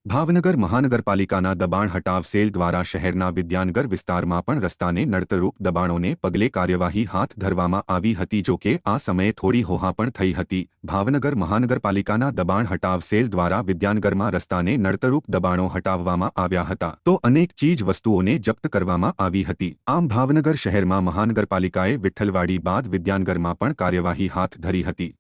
ભાવનગર મહાનગરપાલિકાના દબાણ હટાવ સેલ દ્વારા શહેરના વિદ્યાનગર વિસ્તારમાં પણ રસ્તાને નડતરરૂપ દબાણોને પગલે કાર્યવાહી હાથ ધરવામાં આવી હતી. જો કે આ સમયે થોડી હોહા પણ થઈ હતી. ભાવનગર મહાનગરપાલિકાના દબાણ હટાવ સેલ દ્વારા વિદ્યાનગરમાં રસ્તાને નડતરરૂપ દબાણો હટાવવામાં આવ્યા હતા તો અનેક ચીજ વસ્તુઓને જપ્ત કરવામાં આવી હતી. આમ ભાવનગર શહેરમાં મહાનગરપાલિકાએ વિઠ્ઠલવાડી બાદ વિદ્યાનગરમાં પણ કાર્યવાહી હાથ ધરી હતી.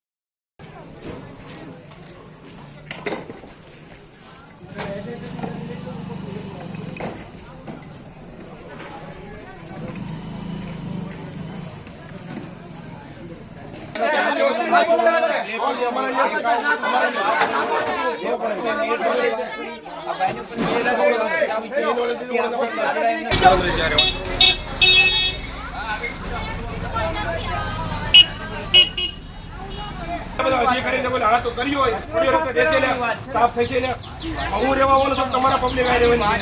સાફ થશે ને હું રેવા વાળો તો તમારા પબ્લિક આવી રહેવાની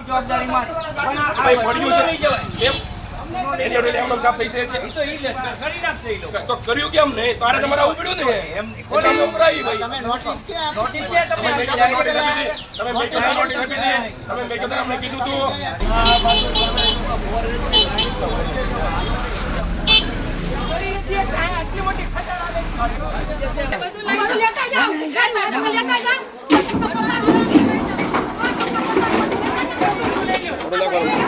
જવાબદારી સાફ થઈ છે તો કર્યું કેમ નહીં તારે તમારે આવું પડ્યું ને એમ કીધું બરાબર